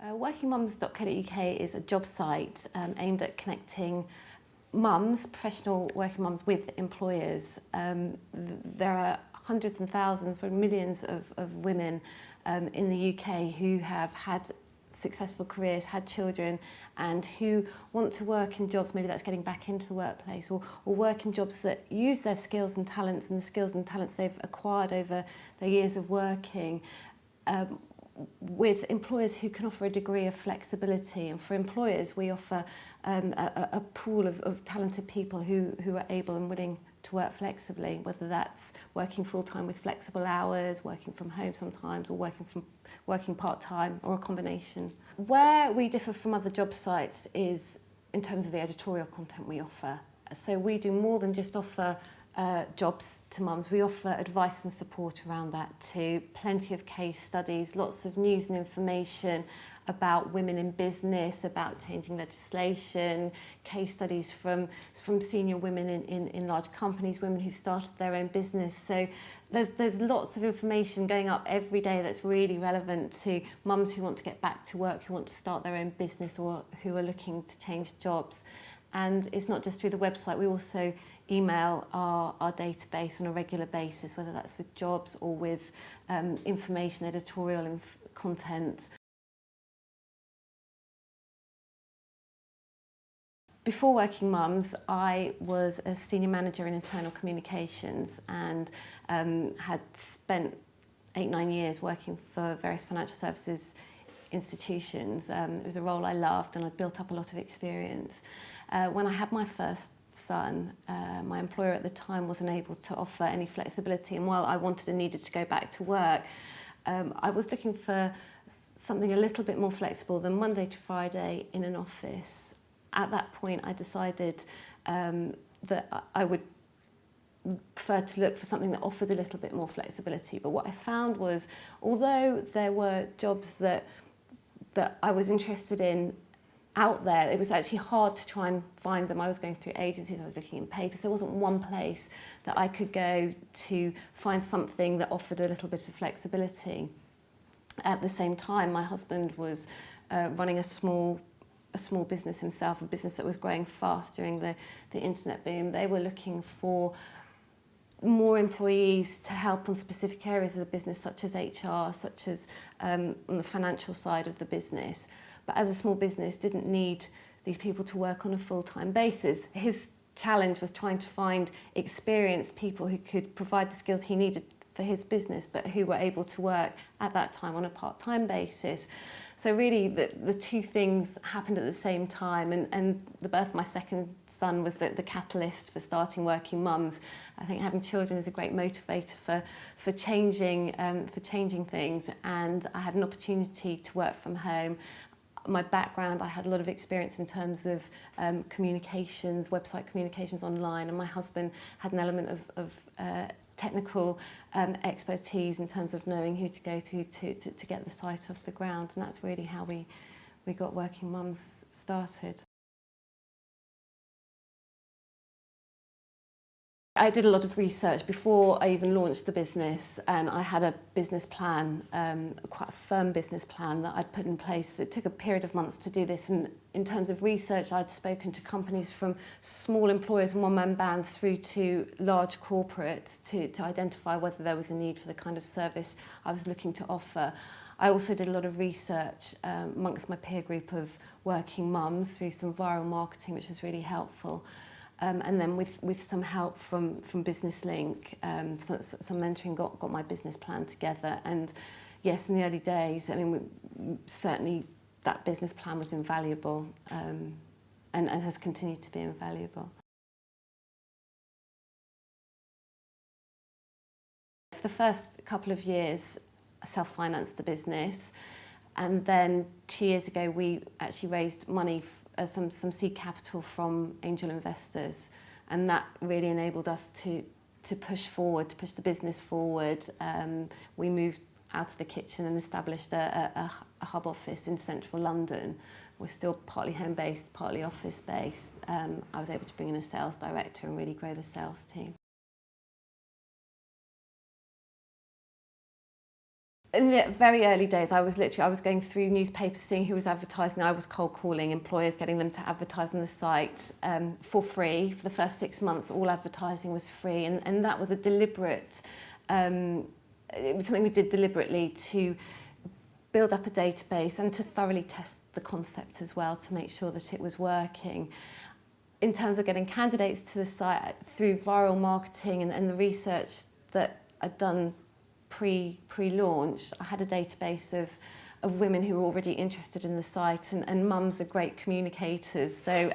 Workingmums.co.uk is a job site aimed at connecting mums, professional working mums, with employers. There are hundreds and thousands, probably millions of women in the UK who have had successful careers, had children, and who want to work in jobs, maybe that's getting back into the workplace, or work in jobs that use their skills and the skills and talents they've acquired over their years of working, with employers who can offer a degree of flexibility. And for employers, we offer a pool of talented people who are able and willing to work flexibly, whether that's working full-time with flexible hours, working from home sometimes, or working part-time, or a combination. Where we differ from other job sites is in terms of the editorial content we offer. So we do more than just offer jobs to mums. We offer advice and support around that too. Plenty of case studies, lots of news and information about women in business, about changing legislation, case studies from senior women in large companies, women who started their own business. So there's lots of information going up every day that's really relevant to mums who want to get back to work, who want to start their own business, or who are looking to change jobs. And it's not just through the website, we also email our database on a regular basis, whether that's with jobs or with information, editorial content. Before Working Mums, I was a senior manager in internal communications and had spent 8-9 years working for various financial services institutions. It was a role I loved, and I'd built up a lot of experience. When I had my first son, my employer at the time wasn't able to offer any flexibility, and while I wanted and needed to go back to work, I was looking for something a little bit more flexible than Monday to Friday in an office. At that point, I decided that I would prefer to look for something that offered a little bit more flexibility. But what I found was, although there were jobs that I was interested in out there, it was actually hard to try and find them. I was going through agencies, I was looking in papers. There wasn't one place that I could go to find something that offered a little bit of flexibility. At the same time, my husband was running a small business himself, a business that was growing fast during the internet boom. They were looking for more employees to help on specific areas of the business, such as HR, such as on the financial side of the business. But as a small business, didn't need these people to work on a full-time basis. His challenge was trying to find experienced people who could provide the skills he needed for his business, but who were able to work at that time on a part-time basis. So really the two things happened at the same time, and the birth of my second son was the catalyst for starting Working Mums. I think having children is a great motivator for changing things, and I had an opportunity to work from home. My background, I had a lot of experience in terms of communications, website communications online, and my husband had an element of technical expertise in terms of knowing who to go to get the site off the ground, and that's really how we got Working Mums started. I did a lot of research before I even launched the business, and I had a business plan, quite a firm business plan that I'd put in place. It took a period of months to do this, and in terms of research, I'd spoken to companies from small employers and one-man bands through to large corporates to identify whether there was a need for the kind of service I was looking to offer. I also did a lot of research amongst my peer group of working mums through some viral marketing, which was really helpful. And then with some help from Business Link, some mentoring, got my business plan together. And yes, in the early days, I mean, certainly that business plan was invaluable, and has continued to be invaluable. For the first couple of years, I self-financed the business, and then 2 years ago we actually raised money, some seed capital from angel investors, and that really enabled us to push the business forward. We moved out of the kitchen and established a hub office in central London. We're still partly home-based, partly office-based. I was able to bring in a sales director and really grow the sales team. In the very early days, I was going through newspapers, seeing who was advertising. I was cold calling employers, getting them to advertise on the site for free. For the first 6 months, all advertising was free, and that was a deliberate. It was something we did deliberately to build up a database and to thoroughly test the concept as well to make sure that it was working. In terms of getting candidates to the site through viral marketing and the research that I'd done pre-launch, I had a database of women who were already interested in the site, and mums are great communicators, so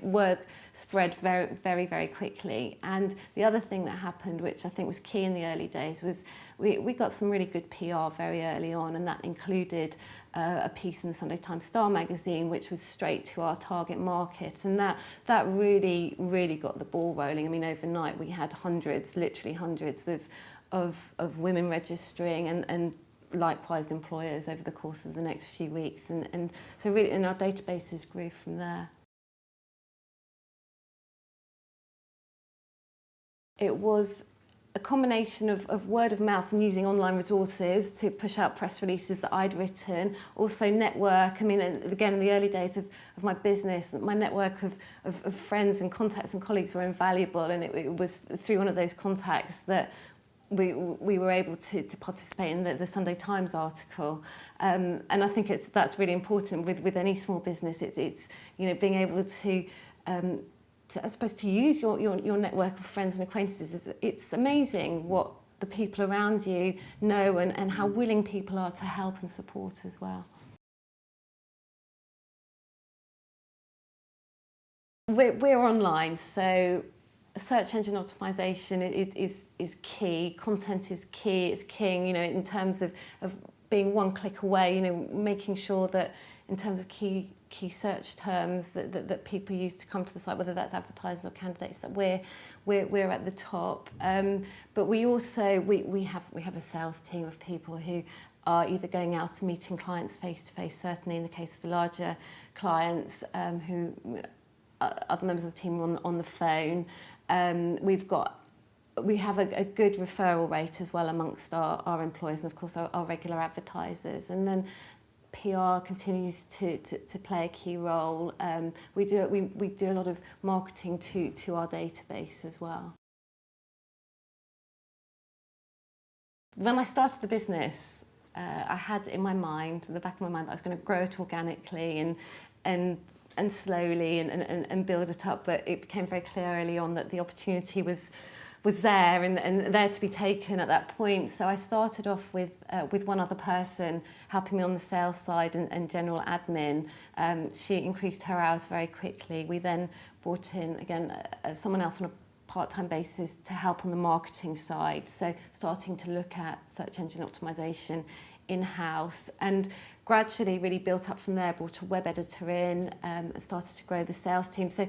word spread very quickly. And the other thing that happened, which I think was key in the early days, was we got some really good PR very early on, and that included a piece in the Sunday Times Star magazine, which was straight to our target market, and that really got the ball rolling. I mean, overnight we had literally hundreds of women registering, and likewise employers over the course of the next few weeks, and so really, and our databases grew from there. It was a combination of word of mouth and using online resources to push out press releases that I'd written, also network. I mean, again, in the early days of my business, my network of friends and contacts and colleagues were invaluable, and it was through one of those contacts that we were able to participate in the Sunday Times article, and I think that's really important with any small business. It's being able to I suppose to use your network of friends and acquaintances. It's amazing what the people around you know and how willing people are to help and support as well. We're online, so search engine optimization is key. Content is key. It's king. In terms of being one click away. Making sure that in terms of key search terms that people use to come to the site, whether that's advertisers or candidates, that we're at the top. But we also we have a sales team of people who are either going out and meeting clients face to face. Certainly in the case of the larger clients, who other members of the team are on the phone. We have a good referral rate as well amongst our employees, and of course our regular advertisers. And then PR continues to play a key role. We do a lot of marketing to our database as well. When I started the business, I had in my mind, in the back of my mind, that I was going to grow it organically and slowly and build it up. But it became very clear early on that the opportunity was there and there to be taken at that point. So I started off with one other person helping me on the sales side and general admin. She increased her hours very quickly. We then brought in, again, someone else on a part-time basis to help on the marketing side. So starting to look at search engine optimization in-house, and gradually really built up from there, brought a web editor in, and started to grow the sales team. So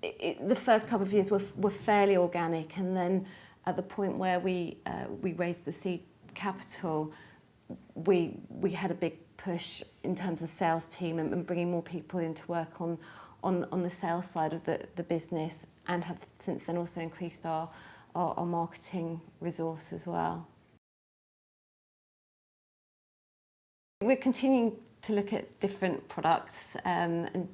the first couple of years were fairly organic, and then at the point where we raised the seed capital, we had a big push in terms of sales team and bringing more people in to work on the sales side of the business, and have since then also increased our marketing resource as well. We're continuing to look at different products and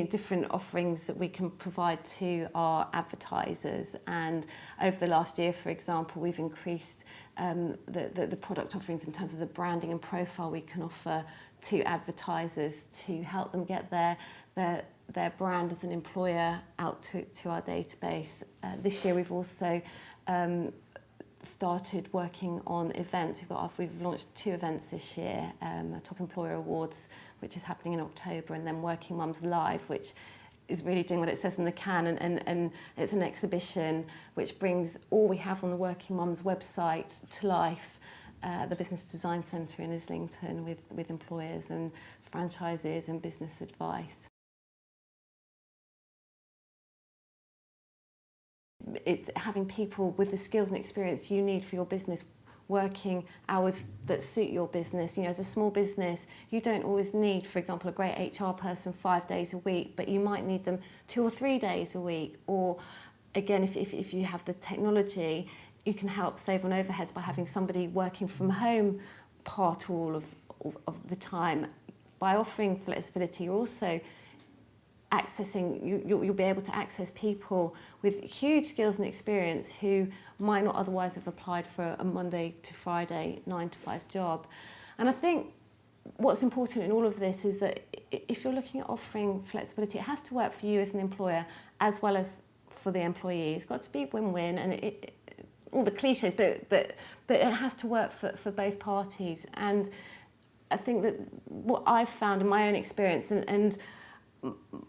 different offerings that we can provide to our advertisers. And over the last year, for example, we've increased the product offerings in terms of the branding and profile we can offer to advertisers to help them get their brand as an employer out to our database. This year we've also started working on events. We've launched 2 events this year, Top Employer Awards, which is happening in October, and then Working Mums Live, which is really doing what it says in the can, and it's an exhibition which brings all we have on the Working Mums website to life, the Business Design Centre in Islington, with employers and franchises and business advice. It's having people with the skills and experience you need for your business, working hours that suit your business. As a small business, you don't always need, for example, a great HR person 5 days a week, but you might need them 2 or 3 days a week. Or again, if you have the technology, you can help save on overheads by having somebody working from home part or all of the time. By offering flexibility, you're also you'll be able to access people with huge skills and experience who might not otherwise have applied for a Monday to Friday 9-to-5 job. And I think what's important in all of this is that if you're looking at offering flexibility, it has to work for you as an employer as well as for the employee. It's got to be win-win, and all the cliches, but it has to work for both parties. And I think that what I've found in my own experience, and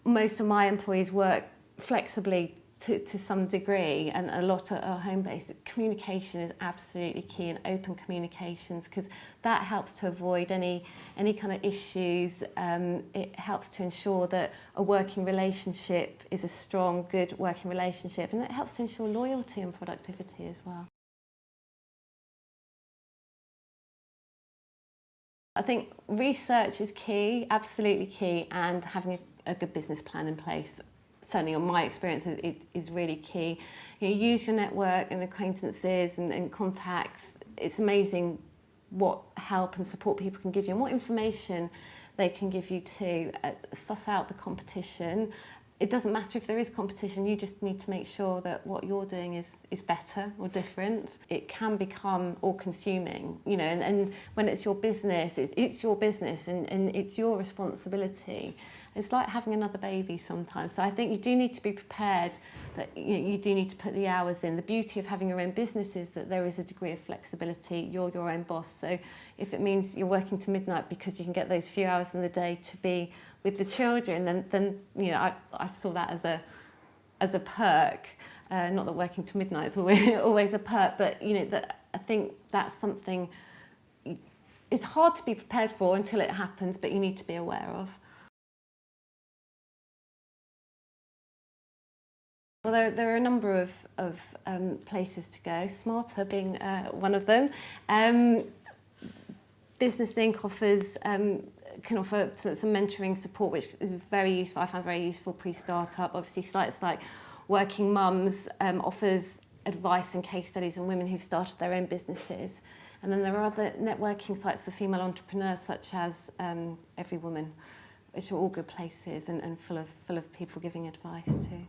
most of my employees work flexibly to some degree, and a lot are home-based. Communication is absolutely key, and open communications, because that helps to avoid any kind of issues. It helps to ensure that a working relationship is a strong, good working relationship, and it helps to ensure loyalty and productivity as well. I think research is key, absolutely key, and having a good business plan in place, certainly on my experience, is really key. You use your network and acquaintances and contacts. It's amazing what help and support people can give you and what information they can give you too. Suss out the competition. It doesn't matter if there is competition, you just need to make sure that what you're doing is better or different. It can become all-consuming, you know, and when it's your business, it's your business, and it's your responsibility. It's like having another baby sometimes. So I think you do need to be prepared that you do need to put the hours in. The beauty of having your own business is that there is a degree of flexibility. You're your own boss. So if it means you're working to midnight because you can get those few hours in the day to be with the children, then you know, I saw that as a perk. Not that working to midnight is always a perk, but you know, I think that's something it's hard to be prepared for until it happens, but you need to be aware of. Well, there are a number of places to go, Smarter being one of them. Business Link can offer some mentoring support, which is very useful. I found very useful pre-startup. Obviously, sites like Working Mums offers advice and case studies on women who've started their own businesses. And then there are other networking sites for female entrepreneurs, such as Every Woman, which are all good places and full of people giving advice too.